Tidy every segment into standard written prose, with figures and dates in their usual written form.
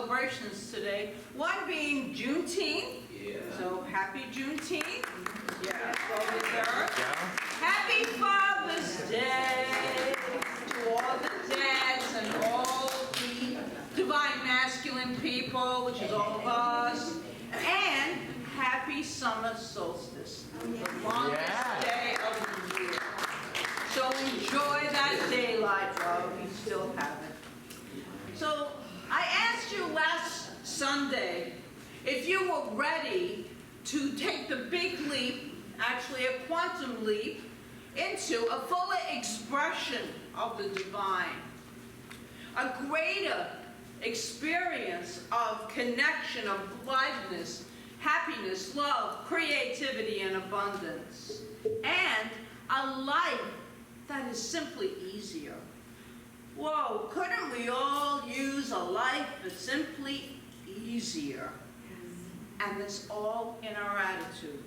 celebrations today. One being Juneteenth. Yeah. So happy Juneteenth. Yeah, well deserved. Happy Father's Day to all the dads and all the divine masculine people, which is all of us. And happy summer solstice, the longest day of the year. So enjoy that daylight while we still have it. So I asked you last Sunday if you were ready to take the big leap, actually a quantum leap, into a fuller expression of the divine, a greater experience of connection, of blitheness, happiness, love, creativity, and abundance, and a life that is simply easier. Whoa, couldn't we all use a life that's simply easier? And it's all in our attitude.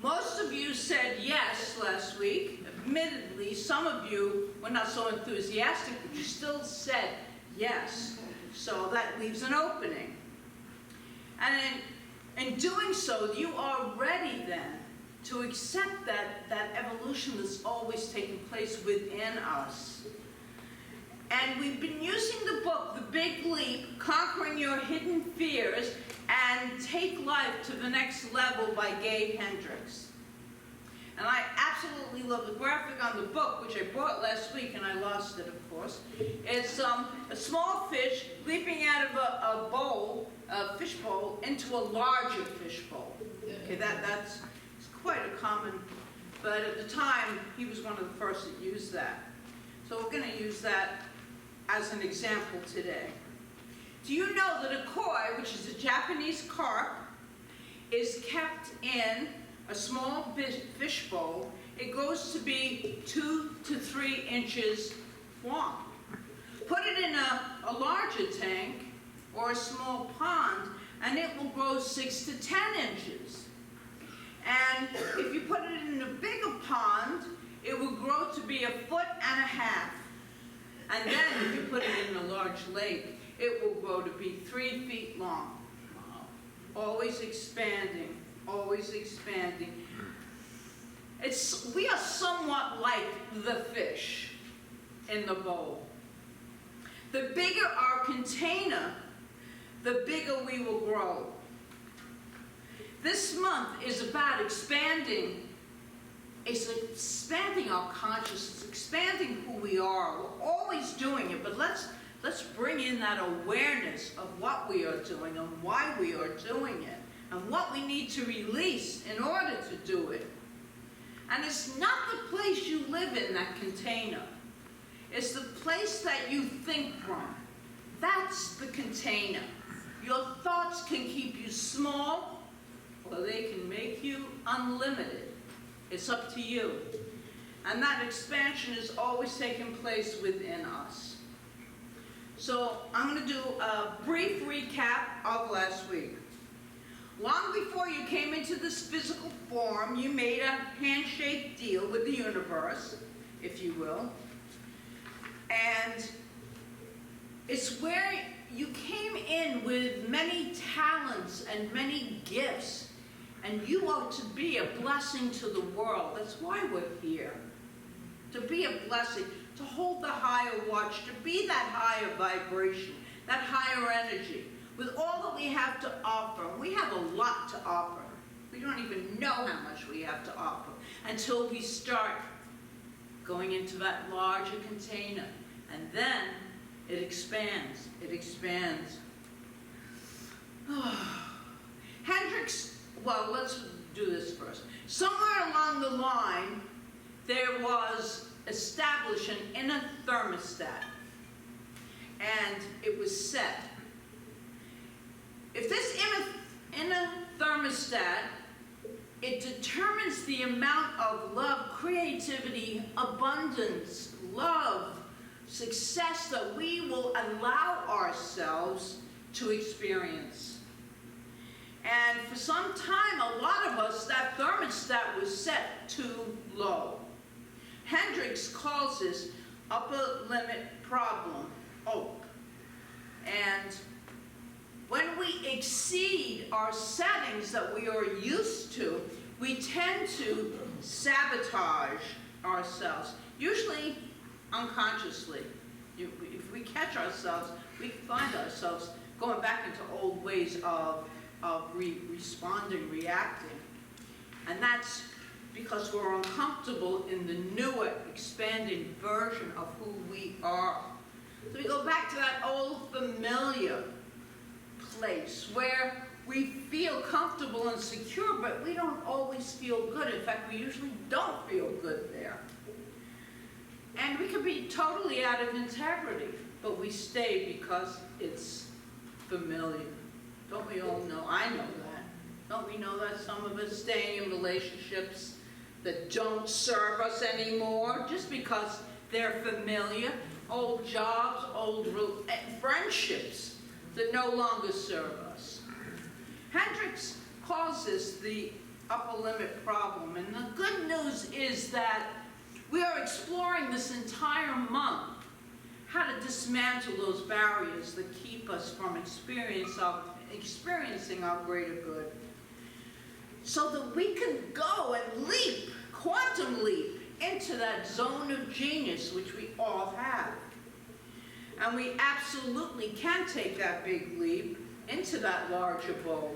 Most of you said yes last week. Admittedly, some of you were not so enthusiastic, but you still said yes. So that leaves an opening. And in doing so, you are ready then to accept that evolution that's always taking place within us. And we've been using the book, The Big Leap, Conquering Your Hidden Fears, and Take Life to the Next Level by Gay Hendricks. And I absolutely love the graphic on the book, which I bought last week, and I lost it, of course. It's a small fish leaping out of a bowl, a fish bowl, into a larger fish bowl. Okay, that's quite a common, but at the time, he was one of the first that used that. So we're going to use that as an example today. Do you know that a koi, which is a Japanese carp, is kept in a small fish bowl? It grows to be 2 to 3 inches long. Put it in a larger tank or a small pond, and it will grow 6 to 10 inches. And if you put it in a bigger pond, it will grow to be 1.5 feet. And then if you put it in a large lake, it will grow to be 3 feet long. Always expanding, always expanding. We are somewhat like the fish in the bowl. The bigger our container, the bigger we will grow. This month is about expanding. It's expanding our consciousness, expanding who we are. We're always doing it, but let's bring in that awareness of what we are doing and why we are doing it and what we need to release in order to do it. And it's not the place you live in, that container. It's the place that you think from. That's the container. Your thoughts can keep you small, or they can make you unlimited. It's up to you. And that expansion is always taking place within us. So I'm going to do a brief recap of last week. Long before you came into this physical form, you made a handshake deal with the universe, if you will. And it's where you came in with many talents and many gifts. And you are to be a blessing to the world. That's why we're here. To be a blessing, to hold the higher watch, to be that higher vibration, that higher energy, with all that we have to offer. We have a lot to offer. We don't even know how much we have to offer until we start going into that larger container. And then it expands. It expands. Hendricks, well, let's do this first. Somewhere along the line, there was established an inner thermostat, and it was set. If this inner thermostat, it determines the amount of love, creativity, abundance, love, success that we will allow ourselves to experience. And for some time, a lot of us, that thermostat was set too low. Hendricks calls this upper limit problem, OPE. And when we exceed our settings that we are used to, we tend to sabotage ourselves, usually unconsciously. If we catch ourselves, we find ourselves going back into old ways of responding, reacting. And that's because we're uncomfortable in the newer, expanding version of who we are. So we go back to that old familiar place where we feel comfortable and secure, but we don't always feel good. In fact, we usually don't feel good there. And we could be totally out of integrity, but we stay because it's familiar. Don't we all know? I know that. Don't we know that some of us staying in relationships that don't serve us anymore just because they're familiar? Old jobs, old friendships that no longer serve us. Hendricks calls this the upper limit problem. And the good news is that we are exploring this entire month how to dismantle those barriers that keep us from experiencing our greater good, so that we can go and leap, quantum leap, into that zone of genius which we all have. And we absolutely can take that big leap into that larger bowl.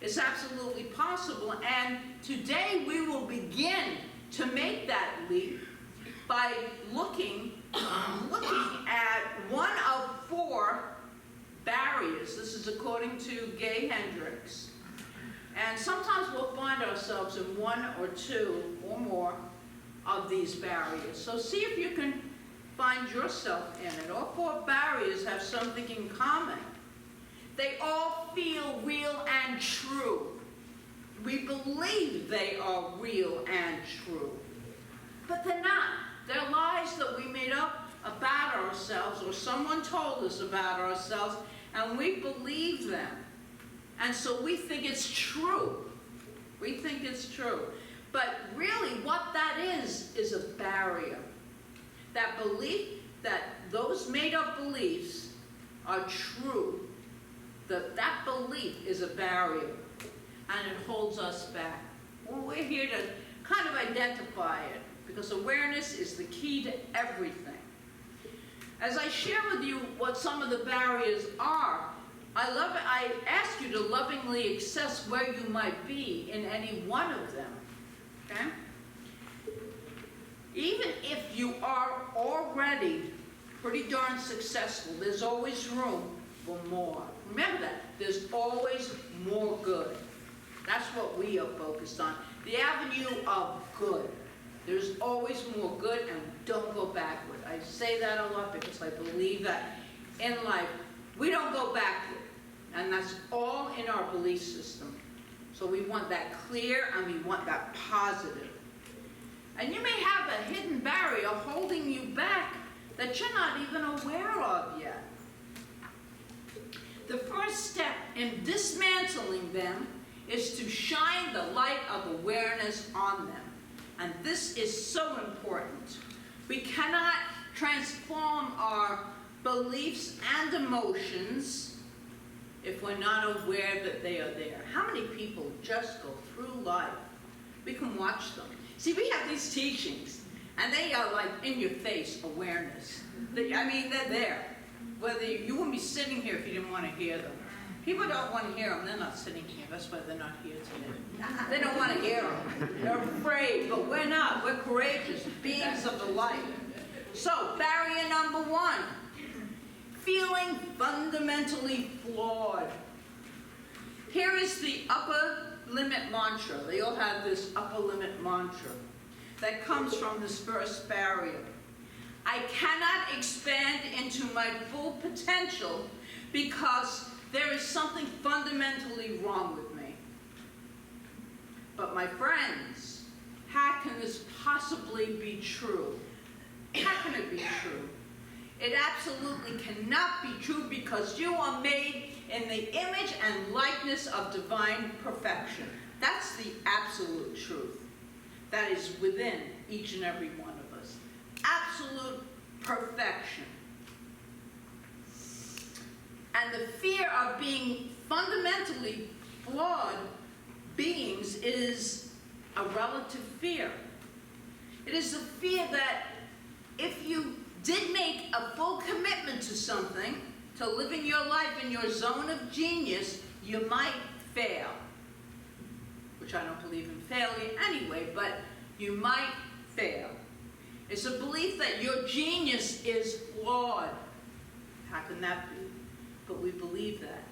It's absolutely possible, and today we will begin to make that leap by looking at one of 4 barriers. This is according to Gay Hendricks. And sometimes we'll find ourselves in 1 or 2 or more of these barriers. So see if you can find yourself in it. All 4 barriers have something in common. They all feel real and true. We believe they are real and true. But they're not. They're lies that we made up about ourselves, or someone told us about ourselves, and we believe them. And so we think it's true. We think it's true. But really what that is a barrier. That belief, that those made-up beliefs are true, that belief is a barrier, and it holds us back. Well, we're here to kind of identify it, because awareness is the key to everything. As I share with you what some of the barriers are, I ask you to lovingly assess where you might be in any one of them, okay? Even if you are already pretty darn successful, there's always room for more. Remember that, there's always more good. That's what we are focused on, the avenue of good. There's always more good, and don't go backward. I say that a lot because I believe that in life, we don't go backward. And that's all in our belief system. So we want that clear, and we want that positive. And you may have a hidden barrier holding you back that you're not even aware of yet. The first step in dismantling them is to shine the light of awareness on them. And this is so important. We cannot transform our beliefs and emotions if we're not aware that they are there. How many people just go through life? We can watch them. See, we have these teachings, and they are like in your face awareness. They're there. Whether you wouldn't be sitting here if you didn't want to hear them. People don't want to hear them. They're not sitting here. That's why they're not here today. They don't want to hear them. They're afraid, but we're not. We're courageous beings of the light. So, barrier number 1, feeling fundamentally flawed. Here is the upper limit mantra. They all have this upper limit mantra that comes from this first barrier. I cannot expand into my full potential because there is something fundamentally wrong with me. But my friends, how can this possibly be true? How can it be true? It absolutely cannot be true, because you are made in the image and likeness of divine perfection. That's the absolute truth that is within each and every one of us. Absolute perfection. And the fear of being fundamentally flawed beings is a relative fear. It is the fear that if you did make a full commitment to something, to living your life in your zone of genius, you might fail. Which I don't believe in failure anyway, but you might fail. It's a belief that your genius is flawed. How can that be? But we believe that.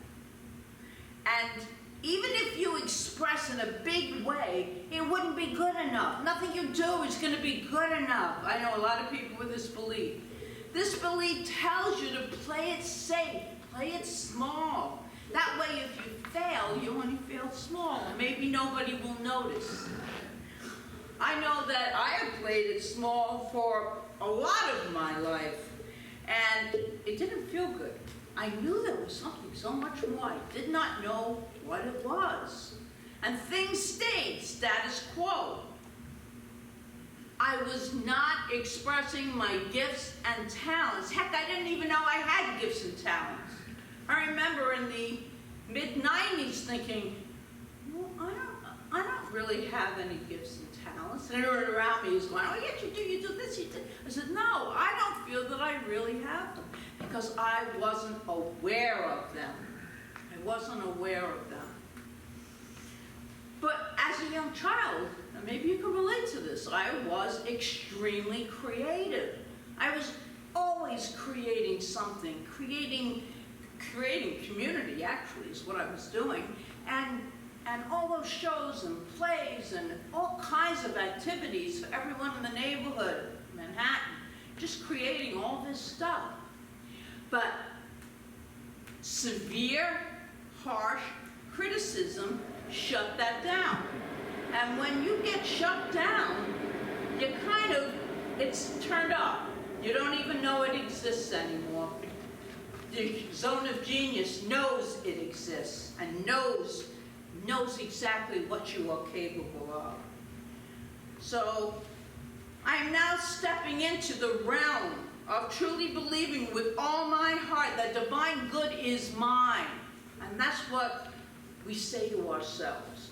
And even if you express in a big way, it wouldn't be good enough. Nothing you do is going to be good enough. I know a lot of people with this belief. This belief tells you to play it safe, play it small. That way if you fail, you only fail small, and maybe nobody will notice. I know that I have played it small for a lot of my life, and it didn't feel good. I knew there was something so much more. I did not know what it was. And things stayed status quo. I was not expressing my gifts and talents. Heck, I didn't even know I had gifts and talents. I remember in the mid-90s thinking, well, I don't really have any gifts and talents. And everyone around me is going, oh, yes, you do this, you do. I said, no, I don't feel that I really have them, because I wasn't aware of them. I wasn't aware of them. But as a young child, and maybe you can relate to this, I was extremely creative. I was always creating something, creating community, actually, is what I was doing. And all those shows and plays and all kinds of activities for everyone in the neighborhood, Manhattan, just creating all this stuff. But severe, harsh criticism shut that down. And when you get shut down, it's turned off. You don't even know it exists anymore. The zone of genius knows it exists and knows exactly what you are capable of. So I am now stepping into the realm of truly believing with all my heart that divine good is mine. And that's what we say to ourselves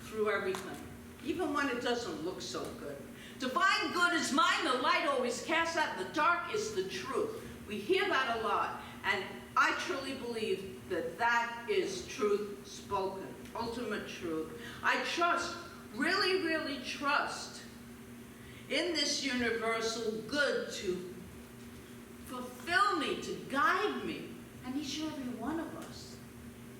through everything, even when it doesn't look so good. Divine good is mine, the light always casts out, the dark is the truth. We hear that a lot, and I truly believe that that is truth spoken, ultimate truth. I trust, really, really trust in this universal good to fulfill me, to guide me, and each and every one of us.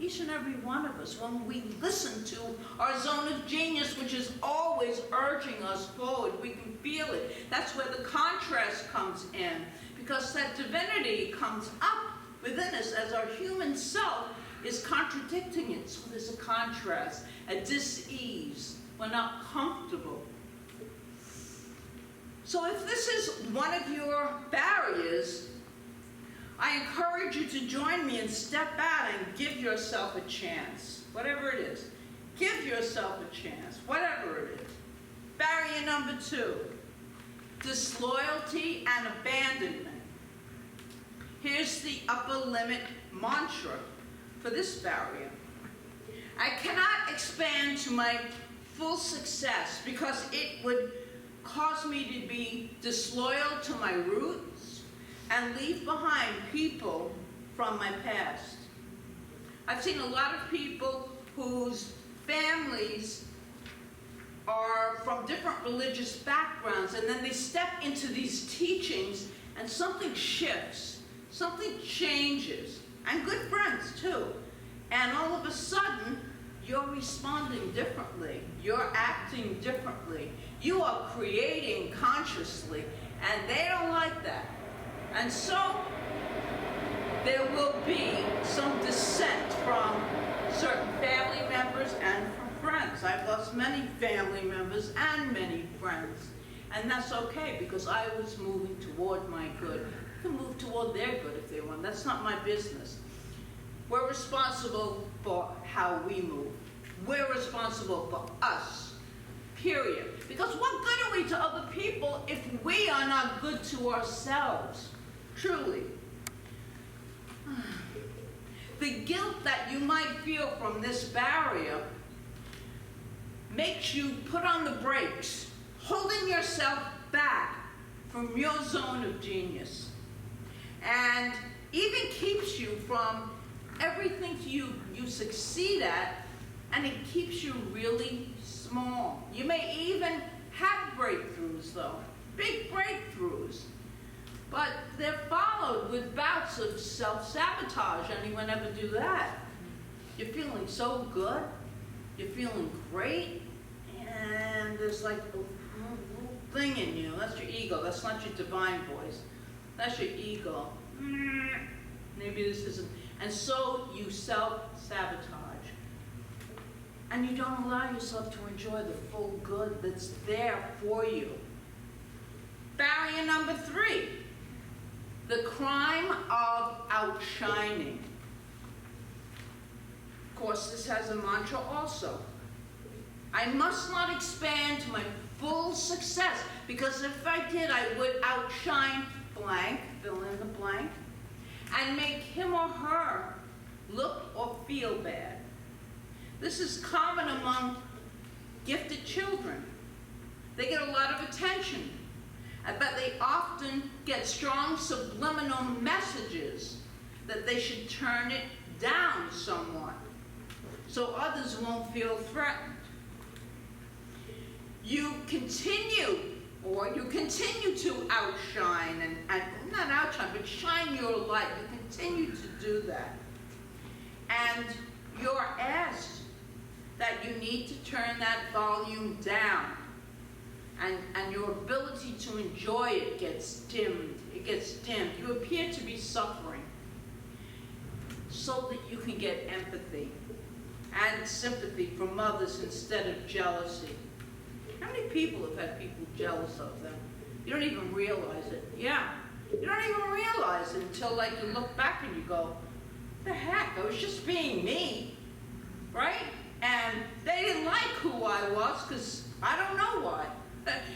Each and every one of us, when we listen to our zone of genius, which is always urging us forward, we can feel it. That's where the contrast comes in, because that divinity comes up within us as our human self is contradicting it. So there's a contrast, a dis-ease. We're not comfortable. So if this is one of your barriers, I encourage you to join me and step out and give yourself a chance, whatever it is. Give yourself a chance, whatever it is. Barrier number 2, disloyalty and abandonment. Here's the upper limit mantra for this barrier. I cannot expand to my full success because it would cause me to be disloyal to my roots and leave behind people from my past. I've seen a lot of people whose families are from different religious backgrounds, and then they step into these teachings and something shifts, something changes, and good friends too. And all of a sudden, you're responding differently, you're acting differently, you are creating consciously, and they don't like that. And so, there will be some dissent from certain family members and from friends. I've lost many family members and many friends. And that's okay, because I was moving toward my good. You can move toward their good if they want. That's not my business. We're responsible for how we move. We're responsible for us, period. Because what good are we to other people if we are not good to ourselves? Truly. the guilt that you might feel from this barrier makes you put on the brakes, holding yourself back from your zone of genius, and even keeps you from everything you succeed at, and it keeps you really small. You may even have breakthroughs though, big breakthroughs, but they're followed with bouts of self-sabotage. Anyone ever do that? You're feeling so good, you're feeling great, and there's like a little thing in you. That's your ego. That's not your divine voice. That's your ego. Maybe this isn't. And so you self-sabotage. And you don't allow yourself to enjoy the full good that's there for you. Barrier number 3, the crime of outshining. Of course, this has a mantra also. I must not expand to my full success, because if I did, I would outshine blank, fill in the blank, and make him or her look or feel bad. This is common among gifted children. They get a lot of attention, but they often get strong subliminal messages that they should turn it down somewhat, so others won't feel threatened. You continue to outshine, and not outshine, but shine your light. You continue to do that. And you're asked that you need to turn that volume down. And your ability to enjoy it gets dimmed. It gets dimmed. You appear to be suffering so that you can get empathy and sympathy from others instead of jealousy. How many people have had people jealous of them? You don't even realize it. Yeah. You don't even realize it until like you look back and you go, the heck, I was just being me, right? And they didn't like who I was because I don't know why.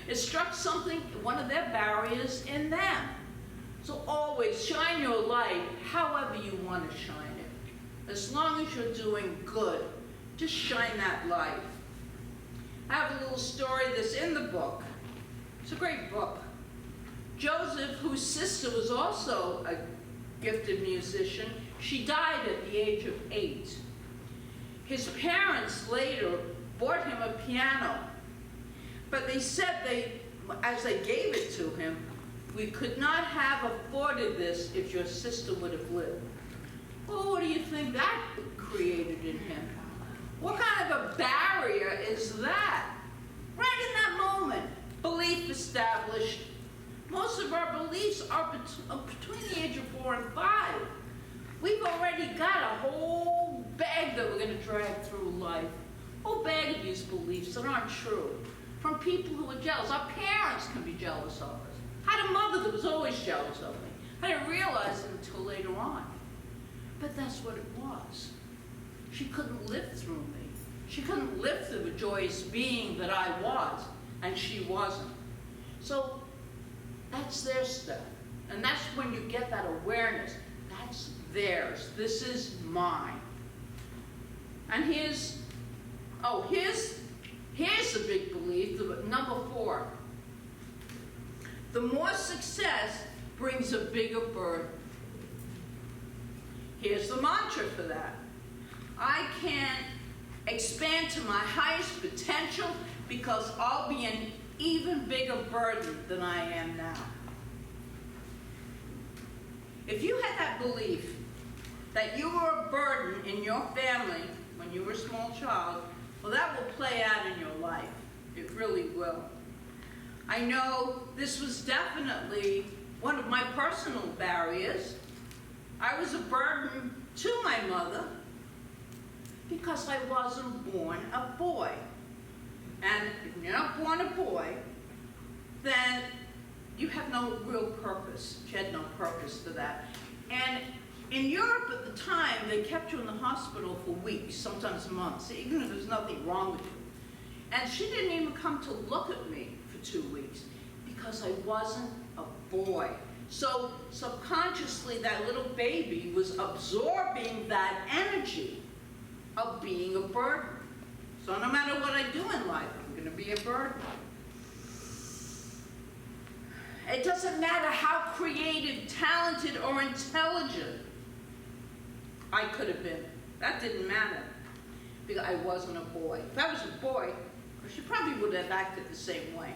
It struck something, one of their barriers in them. So always shine your light however you want to shine it. As long as you're doing good, just shine that light. I have a little story that's in the book. It's a great book. Joseph, whose sister was also a gifted musician, she died at the age of 8. His parents later bought him a piano, but they said as they gave it to him, we could not have afforded this if your sister would have lived. Well, what do you think that created in him? What kind of a barrier is that? Right in that moment, belief established. Most of our beliefs are between the age of 4 and 5. We've already got a whole bag that we're going to drag through life. A whole bag of these beliefs that aren't true. From people who are jealous. Our parents can be jealous of us. I had a mother that was always jealous of me. I didn't realize it until later on. But that's what it was. She couldn't live through me. She couldn't live through the joyous being that I was, and she wasn't. So that's their stuff. And that's when you get that awareness. That's theirs. This is mine. And here's a big belief, number 4. The more success brings a bigger burden. Here's the mantra for that. I can expand to my highest potential because I'll be an even bigger burden than I am now. If you had that belief that you were a burden in your family when you were a small child, well, that will play out in your life. It really will. I know this was definitely one of my personal barriers. I was a burden to my mother because I wasn't born a boy. And if you're not born a boy, then you have no real purpose. She had no purpose for that. And in Europe at the time, they kept you in the hospital for weeks, sometimes months, even if there's nothing wrong with you. And she didn't even come to look at me for 2 weeks because I wasn't a boy. So subconsciously, that little baby was absorbing that energy of being a burden. So no matter what I do in life, I'm going to be a burden. It doesn't matter how creative, talented, or intelligent I could have been. That didn't matter, because I wasn't a boy. If I was a boy, she probably would have acted the same way.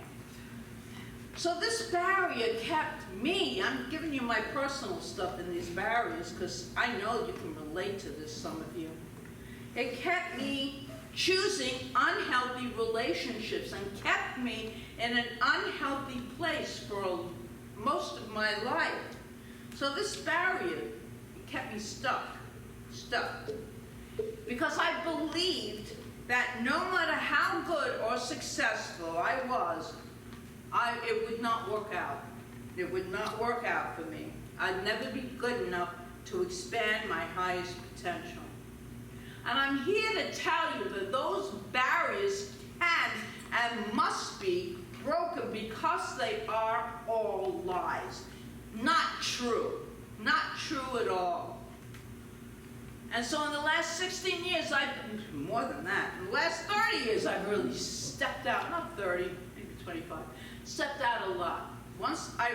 So this barrier kept me, I'm giving you my personal stuff in these barriers because I know you can relate to this, some of you. It kept me choosing unhealthy relationships and kept me in an unhealthy place for most of my life. So this barrier kept me stuck. Because I believed that no matter how good or successful I was, it would not work out. It would not work out for me. I'd never be good enough to expand my highest potential. And I'm here to tell you that those barriers can and must be broken because they are all lies. Not true. Not true at all. And so in the last 16 years, more than that, in the last 30 years, I've really stepped out, not 30, maybe 25, stepped out a lot. Once I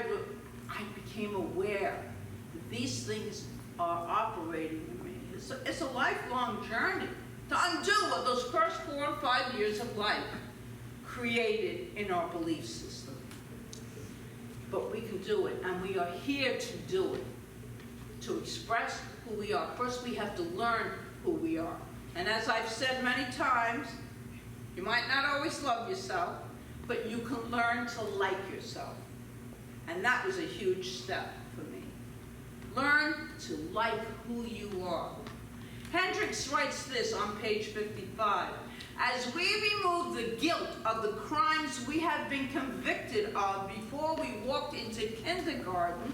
became aware that these things are operating in me. It's a lifelong journey to undo what those first 4 or 5 years of life created in our belief system. But we can do it, and we are here to do it, to express who we are. First, we have to learn who we are. And as I've said many times, you might not always love yourself, but you can learn to like yourself. And that was a huge step for me. Learn to like who you are. Hendricks writes this on page 55. As we remove the guilt of the crimes we have been convicted of before we walked into kindergarten,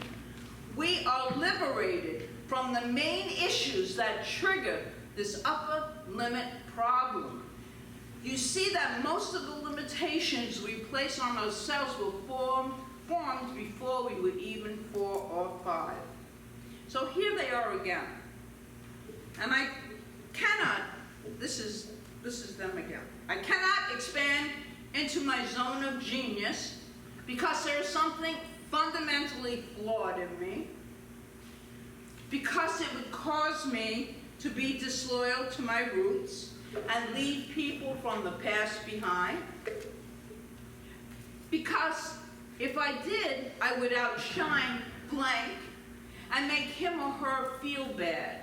we are liberated from the main issues that trigger this upper limit problem. You see that most of the limitations we place on ourselves were formed before we were even 4 or 5. So here they are again. And I cannot, this is them again. I cannot expand into my zone of genius because there is something fundamentally flawed in me, because it would cause me to be disloyal to my roots and leave people from the past behind, because if I did, I would outshine blank and make him or her feel bad,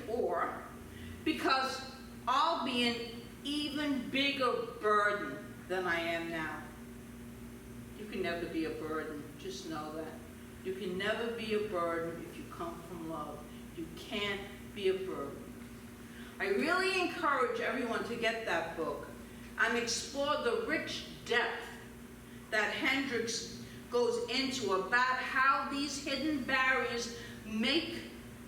or because I'll be an even bigger burden than I am now. You can never be a burden, just know that. You can never be a burden if you come from love. You can't be a burden. I really encourage everyone to get that book and explore the rich depth that Hendricks goes into about how these hidden barriers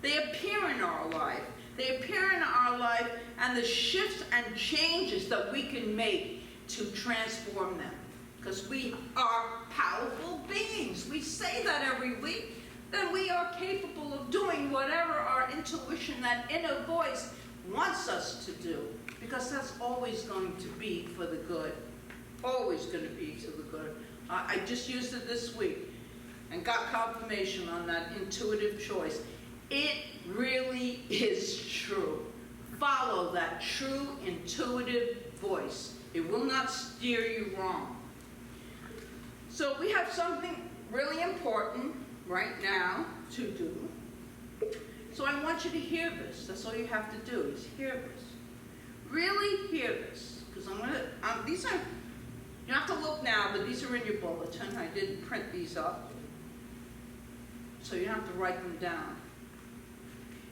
they appear in our life. They appear in our life and the shifts and changes that we can make to transform them. Because we are powerful beings. We say that every week, that we are capable of doing whatever our intuition, that inner voice, wants us to do. Because that's always going to be for the good. Always going to be to the good. I just used it this week and got confirmation on that intuitive choice. It really is true. Follow that true intuitive voice. It will not steer you wrong. So we have something really important right now to do. So I want you to hear this. That's all you have to do is hear this. Really hear this. Because these are, you don't have to look now, but these are in your bulletin. I did print these up. So you don't have to write them down.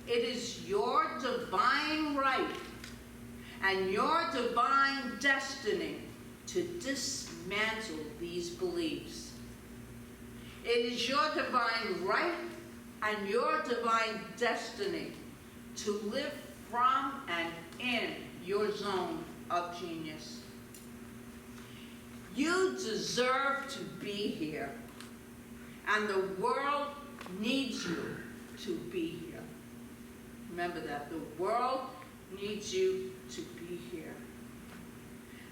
It is your divine right and your divine destiny to dismantle these beliefs. It is your divine right and your divine destiny to live from and in your zone of genius. You deserve to be here. And the world needs you to be here. Remember that. The world needs you to be here.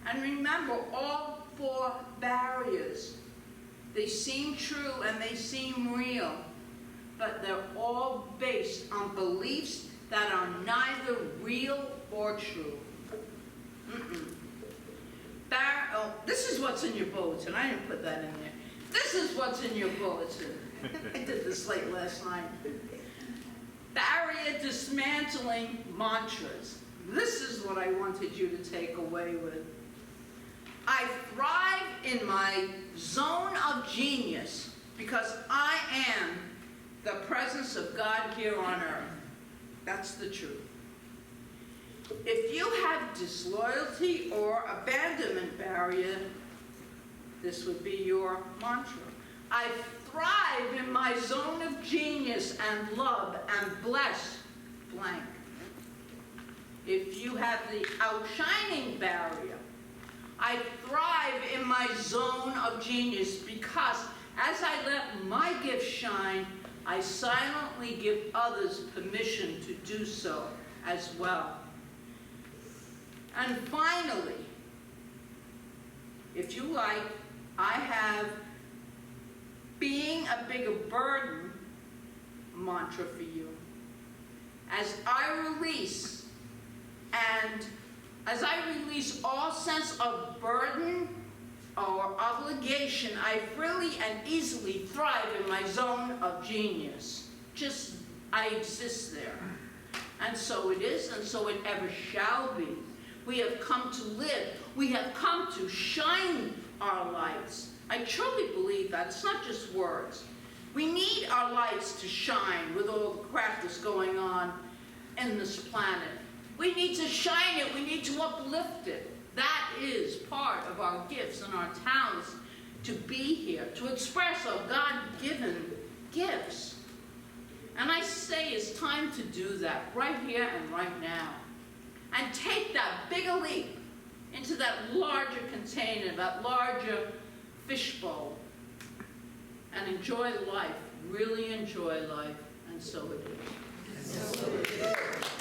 And remember, all 4 barriers, they seem true and they seem real, but they're all based on beliefs that are neither real or true. This is what's in your bulletin. I didn't put that in there. This is what's in your bulletin. I did this late last night. Barrier dismantling mantras. This is what I wanted you to take away with. I thrive in my zone of genius because I am the presence of God here on earth. That's the truth. If you have disloyalty or abandonment barrier, this would be your mantra. I thrive in my zone of genius and love and bless blank. If you have the outshining barrier, I thrive in my zone of genius because as I let my gift shine, I silently give others permission to do so as well. And finally, if you like, I have being a bigger burden mantra for you. As I release all sense of burden or obligation, I freely and easily thrive in my zone of genius. I exist there. And so it is, and so it ever shall be. We have come to live. We have come to shine our lights. I truly believe that. It's not just words. We need our lights to shine with all the crap that's going on in this planet. We need to shine it. We need to uplift it. That is part of our gifts and our talents, to be here, to express our God-given gifts. And I say it's time to do that right here and right now. And take that bigger leap into that larger container, that larger fishbowl, and enjoy life. Really enjoy life. And so it is.